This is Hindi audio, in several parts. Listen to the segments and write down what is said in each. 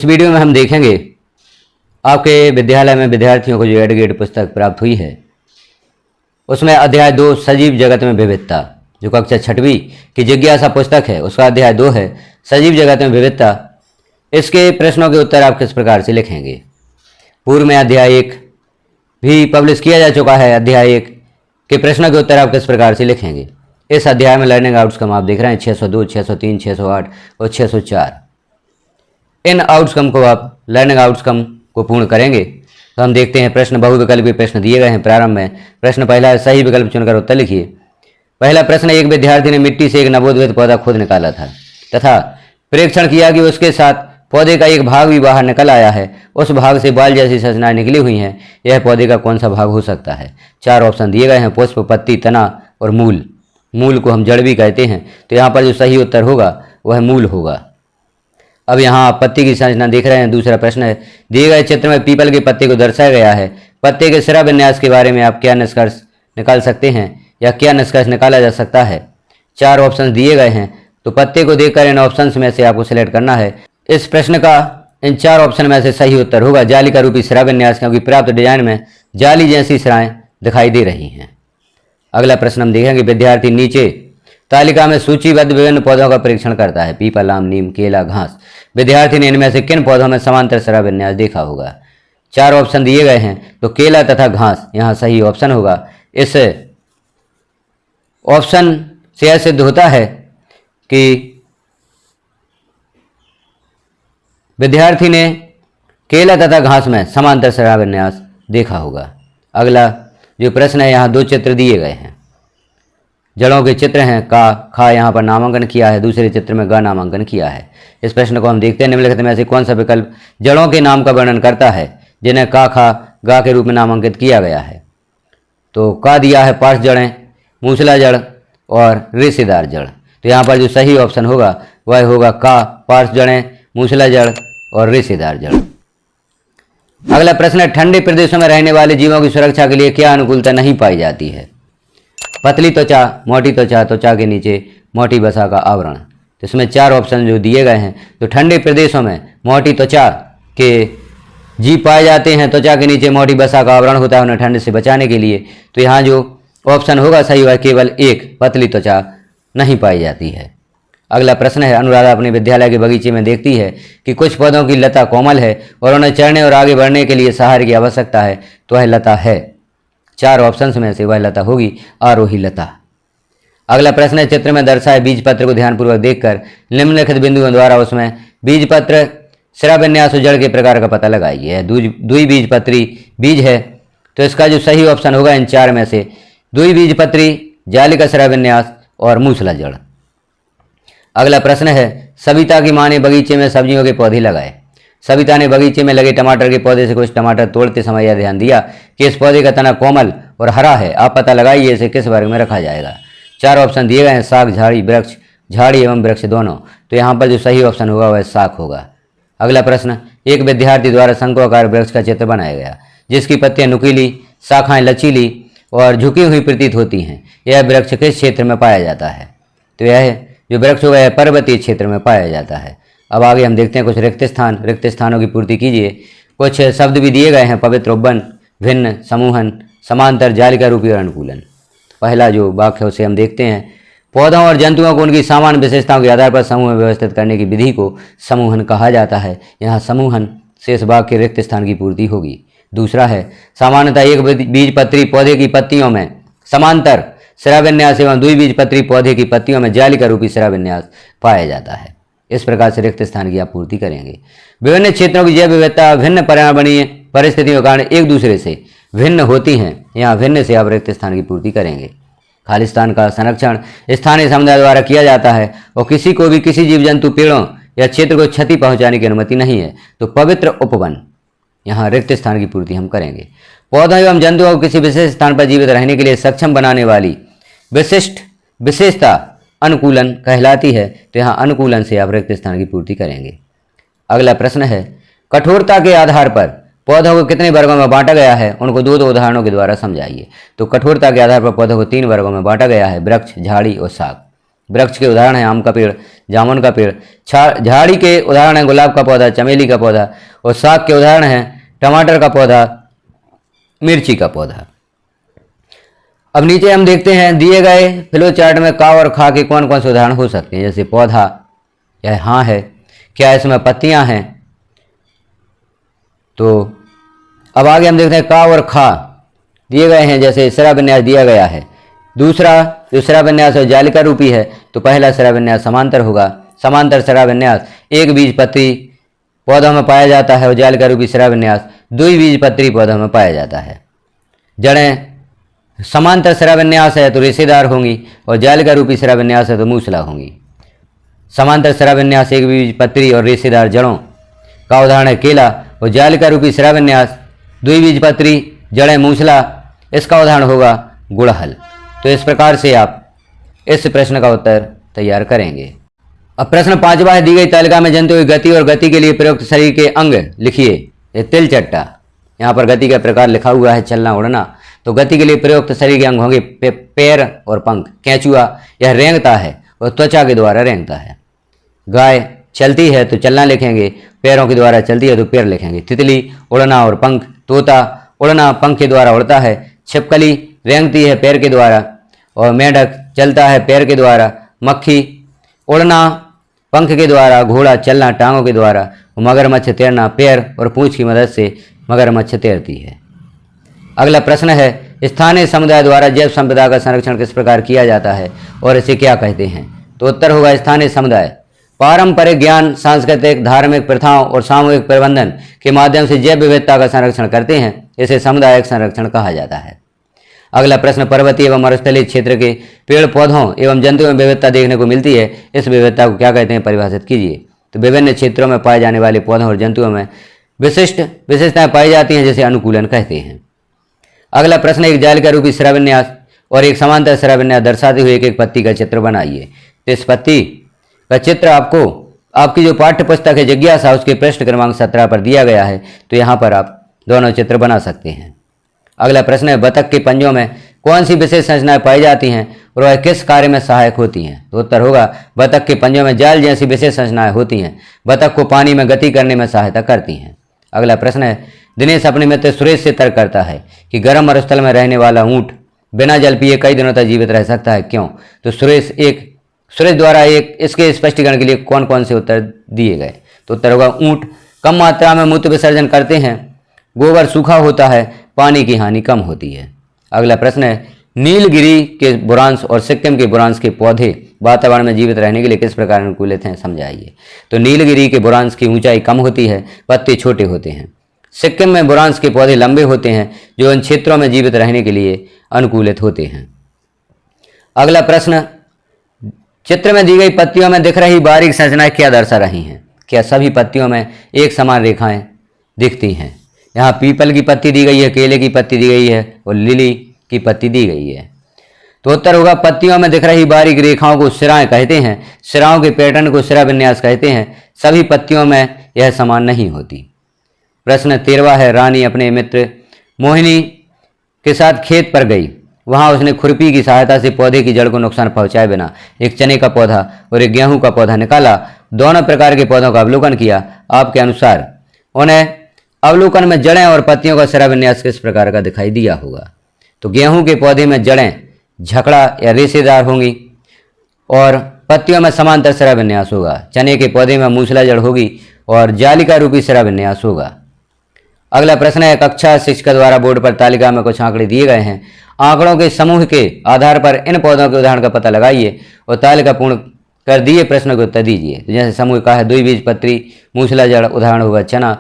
इस वीडियो में हम देखेंगे आपके विद्यालय में विद्यार्थियों को जो एडगेड पुस्तक प्राप्त हुई है उसमें अध्याय 2 सजीव जगत में विविधता, जो कक्षा 6वीं की जिज्ञासा पुस्तक है उसका अध्याय 2 है सजीव जगत में विविधता। इसके प्रश्नों के उत्तर आप किस प्रकार से लिखेंगे। पूर्व में अध्याय 1 भी पब्लिश किया जा चुका है। अध्याय 1 के प्रश्नों के उत्तर आप किस प्रकार से लिखेंगे। इस अध्याय में लर्निंग आउटकम आप देख रहे हैं 602, 603, 608 और 604। इन आउटकम को आप लर्निंग आउटकम को पूर्ण करेंगे तो हम देखते हैं प्रश्न बहुविकल्पी प्रश्न दिए गए हैं। प्रारंभ में प्रश्न पहला है, सही विकल्प चुनकर उत्तर लिखिए। पहला प्रश्न, एक विद्यार्थी ने मिट्टी से एक नवोदित पौधा खुद निकाला था तथा परीक्षण किया कि उसके साथ पौधे का एक भाग भी बाहर निकल आया है। उस भाग से बाल जैसी संरचनाएं निकली हुई हैं। यह पौधे का कौन सा भाग हो सकता है। 4 ऑप्शन दिए गए हैं, पुष्प, पत्ती, तना और मूल। मूल को हम जड़ भी कहते हैं, तो यहाँ पर जो सही उत्तर होगा वह मूल होगा। अब यहाँ आप पत्ती की संरचना देख रहे हैं। दूसरा प्रश्न है, दिए गए चित्र में पीपल के पत्ते को दर्शाया गया है। पत्ते के सिरा विन्यास के बारे में आप क्या निष्कर्ष निकाल सकते हैं या क्या निष्कर्ष निकाला जा सकता है। 4 ऑप्शन दिए गए हैं, तो पत्ते को देखकर इन ऑप्शंस में से आपको सिलेक्ट करना है। इस प्रश्न का इन 4 ऑप्शन में से सही उत्तर होगा जाली का रूपी सिरा विन्यास, क्योंकि प्राप्त डिजाइन में जाली जैसी सिराएं दिखाई दे रही हैं। अगला प्रश्न हम देखेंगे, विद्यार्थी नीचे तालिका में सूचीबद्ध विभिन्न पौधों का परीक्षण करता है। पीपल, आम, नीम, केला, घास। विद्यार्थी ने इनमें से किन पौधों में समांतर सिरा विन्यास देखा होगा। 4 ऑप्शन दिए गए हैं, तो केला तथा घास यहाँ सही ऑप्शन होगा। इस ऑप्शन से यह सिद्ध होता है कि विद्यार्थी ने केला तथा घास में समांतर सिरा विन्यास देखा होगा। अगला जो प्रश्न है, यहाँ 2 चित्र दिए गए हैं, जड़ों के चित्र हैं। का, खा यहाँ पर नामांकन किया है, दूसरे चित्र में गा नामांकन किया है। इस प्रश्न को हम देखते हैं, निम्नलिखित में से कौन सा विकल्प जड़ों के नाम का वर्णन करता है जिन्हें का, खा, गा के रूप में नामांकित किया गया है। तो का दिया है पार्श्व जड़ें, मूसला जड़ और रेशेदार जड़। तो यहाँ पर जो सही ऑप्शन होगा वह होगा का, पार्श्व जड़ें, मूसला जड़ और रेशेदार जड़। अगला प्रश्न है, ठंडे प्रदेशों में रहने वाले जीवों की सुरक्षा के लिए क्या अनुकूलता नहीं पाई जाती है। पतली त्वचा, मोटी त्वचा, त्वचा के नीचे मोटी वसा का आवरण। तो इसमें 4 ऑप्शन जो दिए गए हैं, तो ठंडे प्रदेशों में मोटी त्वचा के जीव पाए जाते हैं, त्वचा के नीचे मोटी वसा का आवरण होता है उन्हें ठंड से बचाने के लिए। तो यहाँ जो ऑप्शन होगा सही होगा केवल 1, पतली त्वचा नहीं पाई जाती है। अगला प्रश्न है, अनुराधा अपने विद्यालय के बगीचे में देखती है कि कुछ पौधों की लता कोमल है और उन्हें चढ़ने और आगे बढ़ने के लिए सहारे की आवश्यकता है, तो वह लता है। 4 ऑप्शंस में से वह लता होगी आरोही लता। अगला प्रश्न है, चित्र में दर्शाए बीज पत्र को ध्यानपूर्वक देखकर निम्नलिखित बिंदुओं द्वारा उसमें बीज पत्र सिरा विन्यास और जड़ के प्रकार का पता लगाइए। द्विबीजपत्री बीज है, तो इसका जो सही ऑप्शन होगा इन 4 में से द्विबीजपत्री, जाली का सिरा विन्यास और मूसला जड़। अगला प्रश्न है, सविता की मां ने बगीचे में सब्जियों के पौधे लगाए। सविता ने बगीचे में लगे टमाटर के पौधे से कुछ टमाटर तोड़ते समय यह ध्यान दिया कि इस पौधे का तना कोमल और हरा है। आप पता लगाइए इसे किस वर्ग में रखा जाएगा। 4 ऑप्शन दिए गए हैं, शाक, झाड़ी, वृक्ष, झाड़ी एवं वृक्ष दोनों। तो यहाँ पर जो सही ऑप्शन होगा वह शाक होगा। अगला प्रश्न, एक विद्यार्थी द्वारा शंकुआकार वृक्ष का चित्र बनाया गया जिसकी पत्तियां नुकीली, शाखाएं लचीली और झुकी हुई प्रतीत होती हैं। यह वृक्ष किस क्षेत्र में पाया जाता है। तो यह जो वृक्ष होगा यह पर्वतीय क्षेत्र में पाया जाता है। अब आगे हम देखते हैं कुछ रिक्त स्थानों की पूर्ति कीजिए। कुछ शब्द भी दिए गए हैं, पवित्र, उपवन, भिन्न, समूहन, समांतर, जालिका रूपी और अनुकूलन। पहला जो वाक्य है उसे हम देखते हैं, पौधों और जंतुओं को उनकी सामान्य विशेषताओं के आधार पर समूह में व्यवस्थित करने की विधि को समूहन कहा जाता है। यहाँ समूहन से इस वाक्य के रिक्त स्थान की पूर्ति होगी। दूसरा है, सामान्यतः एक बीजपत्री पौधे की पत्तियों में समांतर सिरा विन्यास एवं द्विबीजपत्री पौधे की पत्तियों में जालिका रूपी सिरा विन्यास पाया जाता है। इस प्रकार से रिक्त स्थान की आप पूर्ति करेंगे। विभिन्न क्षेत्रों की जैव विविधता भिन्न पर्यावरणीय परिस्थितियों के कारण एक दूसरे से भिन्न होती हैं। यहाँ भिन्न से आप रिक्त स्थान की पूर्ति करेंगे। खालिस्तान का संरक्षण स्थानीय समुदाय द्वारा किया जाता है और किसी को भी किसी जीव जंतु, पेड़ों या क्षेत्र को क्षति पहुंचाने की अनुमति नहीं है। तो पवित्र उपवन, यहाँ रिक्त स्थान की पूर्ति हम करेंगे। पौधों एवं जंतुओं को किसी विशेष स्थान पर जीवित रहने के लिए सक्षम बनाने वाली विशिष्ट विशेषता अनुकूलन कहलाती है। तो यहाँ अनुकूलन से आप रिक्त स्थान की पूर्ति करेंगे। अगला प्रश्न है, कठोरता के आधार पर पौधों को कितने वर्गों में बांटा गया है, उनको 2 उदाहरणों के द्वारा समझाइए। तो कठोरता के आधार पर पौधों को 3 वर्गों में बांटा गया है, वृक्ष, झाड़ी और शाक। वृक्ष के उदाहरण हैं आम का पेड़, जामुन का पेड़। झाड़ी के उदाहरण हैं गुलाब का पौधा, चमेली का पौधा। और साग के उदाहरण हैं टमाटर का पौधा, मिर्ची का पौधा। अब नीचे हम देखते हैं दिए गए फ्लो चार्ट में का और खा के कौन कौन से उदाहरण हो सकते हैं। जैसे पौधा, यह हाँ है, क्या इसमें पत्तियां हैं। तो अब आगे हम देखते हैं का और खा दिए गए हैं। जैसे सिरा विन्यास दिया गया है। दूसरा जो सिरा विन्यास है जालिका रूपी है, तो पहला सिरा विन्यास समांतर होगा। समांतर सिरा विन्यास एक बीज पत्री पौधों में पाया जाता है और जालिका रूपी सिरा विन्यास द्विबीजपत्री पौधों में पाया जाता है। जड़ें समांतर सिरा विन्यास है तो रेशेदार होंगी और जालिका रूपी सिरा विन्यास है तो मूसला होंगी। समांतर सिरा विन्यास एक बीजपत्री और रेशेदार जड़ों का उदाहरण है केला, और जालिका रूपी सिरा विन्यास द्विबीजपत्री जड़ें मूसला, इसका उदाहरण होगा गुड़हल। तो इस प्रकार से आप इस प्रश्न का उत्तर तैयार करेंगे। अब प्रश्न 5वां है, दी गई तालिका में जंतु की गति और गति के लिए प्रयुक्त शरीर के अंग लिखिए। ये तिलचट्टा, यहाँ पर गति का प्रकार लिखा हुआ है चलना उड़ना। तो गति के लिए प्रयुक्त शरीर के अंग होंगे पैर और पंख। केंचुआ यह रेंगता है और त्वचा के द्वारा रेंगता है। गाय चलती है तो चलना लिखेंगे, पैरों के द्वारा चलती है तो पैर लिखेंगे। तितली उड़ना और पंख, तोता उड़ना पंख के द्वारा उड़ता है। छिपकली रेंगती है पैर के द्वारा और मेंढक चलता है पैर के द्वारा। मक्खी उड़ना पंख के द्वारा, घोड़ा चलना टांगों के द्वारा, मगरमच्छ तैरना पैर और पूंछ की मदद से मगरमच्छ तैरती है। अगला प्रश्न है, स्थानीय समुदाय द्वारा जैव संपदा का संरक्षण किस प्रकार किया जाता है और इसे क्या कहते हैं। तो उत्तर होगा स्थानीय समुदाय पारंपरिक ज्ञान, सांस्कृतिक, धार्मिक प्रथाओं और सामूहिक प्रबंधन के माध्यम से जैव विविधता का संरक्षण करते हैं। इसे सामुदायिक संरक्षण कहा जाता है। अगला प्रश्न, पर्वतीय एवं मरुस्थलीय क्षेत्र के पेड़ पौधों एवं जंतुओं में विविधता देखने को मिलती है, इस विविधता को क्या कहते हैं, परिभाषित कीजिए। तो विभिन्न क्षेत्रों में पाए जाने वाले पौधों और जंतुओं में विशिष्टताएं पाई जाती हैं, जिसे अनुकूलन कहते हैं। अगला प्रश्न, एक जालिका रूपी सिरा विन्यास और एक समांतर सिरा विन्यास दर्शाते हुए एक एक पत्ती का चित्र बनाइए। तो इस पत्ती का चित्र आपको आपकी जो पाठ्य पुस्तक है जिज्ञासा उसके पृष्ठ क्रमांक 17 पर दिया गया है। तो यहाँ पर आप दोनों चित्र बना सकते हैं। अगला प्रश्न है, बतख के पंजों में कौन सी विशेष संरचनाएं पाई जाती हैं और वह किस कार्य में सहायक होती हैं। तो उत्तर होगा, बतख के पंजों में जाल जैसी विशेष संरचनाएं होती हैं। बतख को पानी में गति करने में सहायता करती हैं। अगला प्रश्न है, दिनेश अपने मित्र सुरेश से तर्क करता है कि गर्म मरुस्थल में रहने वाला ऊंट बिना जल पिए कई दिनों तक जीवित रह सकता है, क्यों। तो सुरेश द्वारा इसके स्पष्टीकरण के लिए कौन कौन से उत्तर दिए गए। तो उत्तर होगा, ऊंट कम मात्रा में मूत्र विसर्जन करते हैं, गोबर सूखा होता है, पानी की हानि कम होती है। अगला प्रश्न है, नीलगिरी के बुरांश और सिक्किम के बुरांश के पौधे वातावरण में जीवित रहने के लिए किस प्रकार अनुकूलित हैं, समझाइए। तो नीलगिरी के बुरांश की ऊंचाई कम होती है, पत्ते छोटे होते हैं। सिक्किम में बुरांश के पौधे लंबे होते हैं, जो इन क्षेत्रों में जीवित रहने के लिए अनुकूलित होते हैं। अगला प्रश्न, चित्र में दी गई पत्तियों में दिख रही बारीक संरचनाएं क्या दर्शा रही हैं। क्या सभी पत्तियों में एक समान रेखाएं दिखती हैं। यहाँ पीपल की पत्ती दी गई है, केले की पत्ती दी गई है और लिली की पत्ती दी गई है। तो उत्तर होगा, पत्तियों में दिख रही बारीक रेखाओं को सिराएं कहते हैं। सिराओं के पैटर्न को सिरा विन्यास कहते हैं। सभी पत्तियों में यह समान नहीं होती। प्रश्न 13वां है, रानी अपने मित्र मोहिनी के साथ खेत पर गई। वहां उसने खुरपी की सहायता से पौधे की जड़ को नुकसान पहुंचाए बिना एक चने का पौधा और एक गेहूं का पौधा निकाला। दोनों प्रकार के पौधों का अवलोकन किया। आपके अनुसार उन्हें अवलोकन में जड़ें और पत्तियों का सिरा विन्यास किस प्रकार का दिखाई दिया होगा। तो गेहूं के पौधे में जड़ें झकड़ा या रेशेदार होंगी और पत्तियों में समांतर सिरा विन्यास होगा। चने के पौधे में मूसला जड़ होगी और जालिका रूपी सिरा विन्यास होगा। अगला प्रश्न है, कक्षा शिक्षक द्वारा बोर्ड पर तालिका में कुछ आंकड़े दिए गए हैं। आंकड़ों के समूह के आधार पर इन पौधों के उदाहरण का पता लगाइए और तालिका पूर्ण कर दिए प्रश्न को उत्तर दीजिए। तो जैसे समूह का है द्विबीजपत्री मूसला जड़, उदाहरण होगा चना।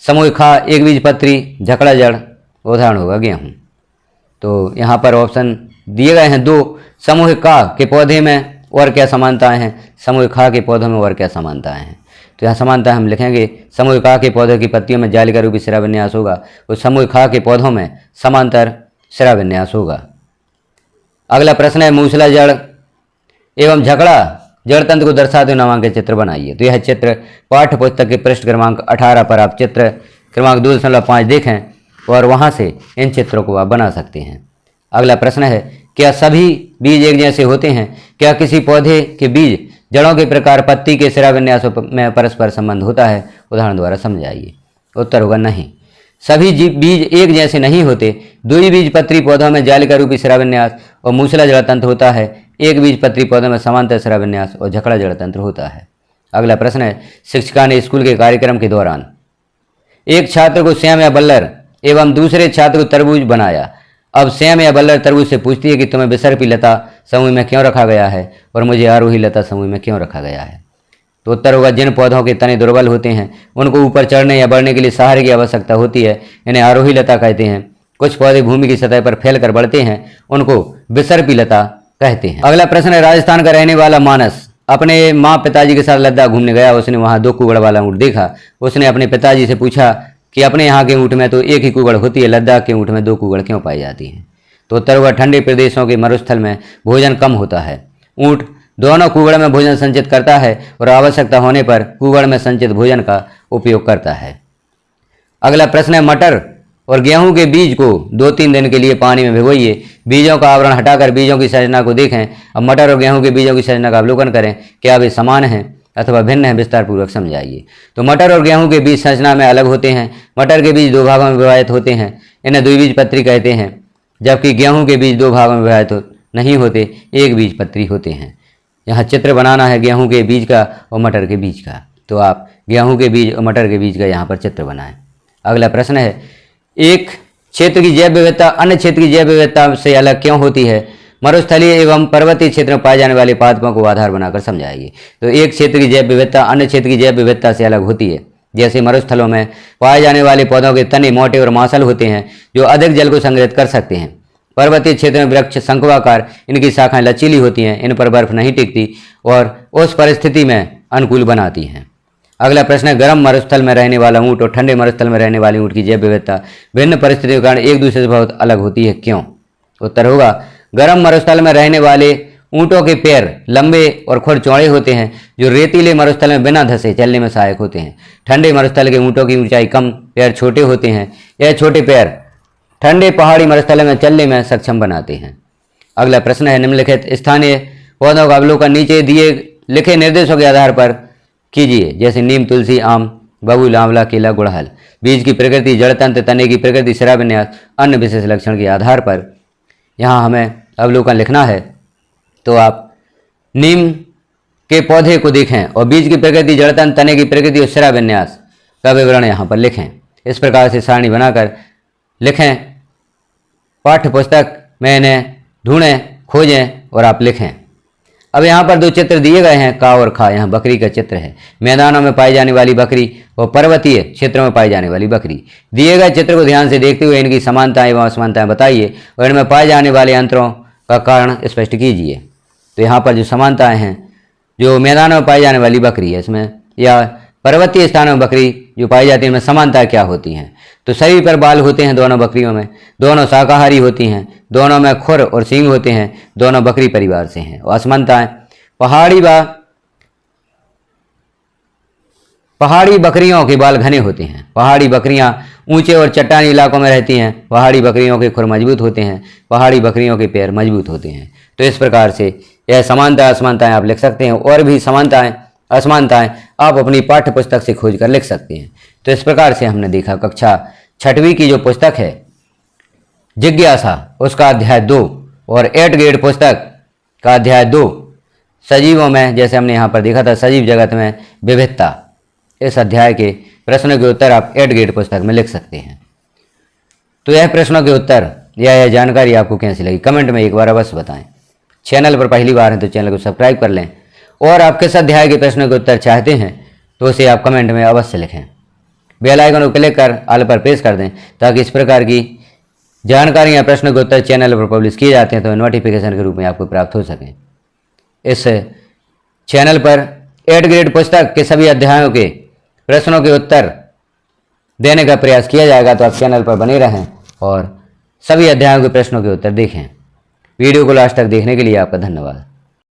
समूह खा एक बीजपत्री झकड़ा जड़, उदाहरण होगा गेहूं। तो यहाँ पर ऑप्शन दिए गए हैं 2। समूह का के पौधे में और क्या समानताएं हैं, समूह खा के पौधों में और क्या समानताएं हैं। तो यहाँ समानता हम लिखेंगे, समूह खा के पौधों की पत्तियों में जालिका रूपी सिरा विन्यास होगा और समूह खा के पौधों में समांतर सिरा विन्यास होगा। अगला प्रश्न है, मूसला जड़ एवं झकड़ा जड़ तंत्र को दर्शाते हुए नामांकित चित्र बनाइए। तो यह चित्र पाठ्य पुस्तक के पृष्ठ क्रमांक 18 पर आप चित्र क्रमांक 2.5 देखें और वहां से इन चित्रों को आप बना सकते हैं। अगला प्रश्न है, क्या सभी बीज एक जैसे होते हैं? क्या किसी पौधे के बीज, जड़ों के प्रकार, पत्ती के शिराविन्यास में परस्पर संबंध होता है? उदाहरण द्वारा समझाइए। उत्तर होगा नहीं। सभी बीज एक जैसे नहीं होते। द्विबीजपत्री पौधों में जालिका रूपी शिराविन्यास और मूसला जड़तंत्र होता है। एक बीजपत्री पौधों में समांतर शिराविन्यास और झकड़ा जड़तंत्र होता है। अगला प्रश्न है, शिक्षिका ने स्कूल के कार्यक्रम के दौरान एक छात्र को सेम या बल्लर एवं दूसरे छात्र को तरबूज बनाया। अब सेम या बल्लर तरबूज से पूछती है कि तुम्हें बिसर्पी लता समूह में क्यों रखा गया है और मुझे आरोही लता समूह में क्यों रखा गया है? तो उत्तर होगा, जिन पौधों के तने दुर्बल होते हैं उनको ऊपर चढ़ने या बढ़ने के लिए सहारे की आवश्यकता होती है, इन्हें आरोही लता कहते हैं। कुछ पौधे भूमि की सतह पर फैलकर बढ़ते हैं, उनको बिसर्पी लता कहते हैं। अगला प्रश्न है, राजस्थान का रहने वाला मानस अपने माँ पिताजी के साथ लद्दाख घूमने गया। उसने वहाँ 2 कुगड़ वाला ऊँट देखा। उसने अपने पिताजी से पूछा कि अपने यहाँ के ऊँट में तो एक ही कुगड़ होती है, लद्दाख के ऊँट में 2 कुगड़ क्यों पाई जाती हैं? तो उत्तर होगा, ठंडे प्रदेशों के मरुस्थल में भोजन कम होता है। ऊँट दोनों कुगड़ में भोजन संचित करता है और आवश्यकता होने पर कुगड़ में संचित भोजन का उपयोग करता है। अगला प्रश्न है, मटर और गेहूं के बीज को 2-3 दिन के लिए पानी में भिगोइए। बीजों का आवरण हटाकर बीजों की संरचना को देखें। अब मटर और गेहूं के बीजों की संरचना का अवलोकन करें। क्या वे समान हैं अथवा भिन्न हैं? विस्तार पूर्वक समझाइए। तो मटर और गेहूं के बीज संरचना में अलग होते हैं। मटर के बीज 2 भागों में विभाजित होते हैं, इन्हें द्विबीजपत्री कहते हैं, जबकि गेहूं के बीज 2 भागों में विभाजित नहीं होते, एक बीजपत्री होते हैं। यहाँ चित्र बनाना है गेहूं के बीज का और मटर के बीज का, तो आप गेहूं के बीज और मटर के बीज का यहाँ पर चित्र बनाएं। अगला प्रश्न है, एक क्षेत्र की जैव विविधता अन्य क्षेत्र की जैव विविधता से अलग क्यों होती है? मरुस्थलीय एवं पर्वतीय क्षेत्र में पाए जाने वाले पादपों को आधार बनाकर समझाइए। तो एक क्षेत्र की जैव विविधता अन्य क्षेत्र की जैव विविधता से अलग होती है। जैसे मरुस्थलों में पाए जाने वाले पौधों के तने मोटे और मांसल होते हैं जो अधिक जल को संग्रहित कर सकते हैं। पर्वतीय क्षेत्र में वृक्ष शंकुआकार, इनकी शाखाएं लचीली होती हैं, इन पर बर्फ नहीं टिकती और उस परिस्थिति में अनुकूल बनाती हैं। अगला प्रश्न है, गर्म मरुस्थल में रहने वाला ऊँट और ठंडे मरुस्थल में रहने वाले ऊँट की जैव विविधता भिन्न परिस्थितियों के कारण एक दूसरे से बहुत अलग होती है, क्यों? उत्तर होगा, गर्म मरुस्थल में रहने वाले ऊँटों के पैर लंबे और खुर चौड़े होते हैं जो रेतीले मरुस्थल में बिना धंसे चलने में सहायक होते हैं। ठंडे मरुस्थल के ऊँटों की ऊंचाई कम, पैर छोटे होते हैं। यह छोटे पैर ठंडे पहाड़ी मरुस्थल में चलने में सक्षम बनाते हैं। अगला प्रश्न है, निम्नलिखित स्थानीय पौधों का अवलोकन नीचे दिए लिखे निर्देशों के आधार पर कीजिए, जैसे नीम, तुलसी, आम, बबूल, आंवला, केला, गुड़हल। बीज की प्रकृति, जड़तंत्र, तने की प्रकृति, शिराविन्यास, अन्य विशेष लक्षण के आधार पर यहाँ हमें अवलोकन लिखना है। तो आप नीम के पौधे को देखें और बीज की प्रकृति, जड़तंत्र, तने की प्रकृति और शिराविन्यास का विवरण यहाँ पर लिखें। इस प्रकार से सारणी बनाकर लिखें। पाठ्य पुस्तक में इन्हें ढूंढें, खोजें और आप लिखें। अब यहाँ पर 2 चित्र दिए गए हैं, का और खा। यहाँ बकरी का चित्र है, मैदानों में पाई जाने वाली बकरी और पर्वतीय क्षेत्रों में पाई जाने वाली बकरी। दिए गए चित्र को ध्यान से देखते हुए इनकी समानताएं एवं असमानताएं बताइए और इनमें पाए जाने वाले अंतरों का कारण स्पष्ट कीजिए। तो यहाँ पर जो समानताएं हैं, जो मैदानों में पाई जाने वाली बकरी है इसमें, या पर्वतीय स्थानों में बकरी जो पाई जाती है, इनमें समानताएं क्या होती हैं? तो शरीर पर बाल होते हैं दोनों बकरियों में, दोनों शाकाहारी होती हैं, दोनों में खुर और सींग होते हैं, दोनों बकरी परिवार से हैं। और असमानताएं, पहाड़ी बकरियों के बाल घने होते हैं। पहाड़ी बकरियां ऊंचे और चट्टानी इलाकों में रहती हैं। पहाड़ी बकरियों के खुर मजबूत होते हैं। पहाड़ी बकरियों के पैर मजबूत होते हैं। तो इस प्रकार से यह समानता असमानताएं आप लिख सकते हैं और भी समानताएं असमानताएं आप अपनी पाठ्य पुस्तक से खोज कर लिख सकते हैं। तो इस प्रकार से हमने देखा कक्षा 6वीं की जो पुस्तक है जिज्ञासा, उसका अध्याय 2 और 8 ग्रेड पुस्तक का अध्याय 2 सजीवों में, जैसे हमने यहाँ पर देखा था सजीव जगत में विविधता, इस अध्याय के प्रश्नों के उत्तर आप 8 ग्रेड पुस्तक में लिख सकते हैं। तो यह प्रश्नों के उत्तर या यह जानकारी आपको कैसी लगी कमेंट में एक बार अवश्य बताएं। चैनल पर पहली बार हैं तो चैनल को सब्सक्राइब कर लें और आप किस अध्याय के प्रश्नों के उत्तर चाहते हैं तो उसे आप कमेंट में अवश्य लिखें। बेल आइकन को क्लिक कर ऑल पर प्रेस कर दें ताकि इस प्रकार की जानकारी या प्रश्नों के उत्तर चैनल पर पब्लिश किए जाते हैं तो नोटिफिकेशन के रूप में आपको प्राप्त हो सकें। इस चैनल पर 8 ग्रेड पुस्तक के सभी अध्यायों के प्रश्नों के उत्तर देने का प्रयास किया जाएगा, तो आप चैनल पर बने रहें और सभी अध्यायों के प्रश्नों के उत्तर देखें। वीडियो को लास्ट तक देखने के लिए आपका धन्यवाद।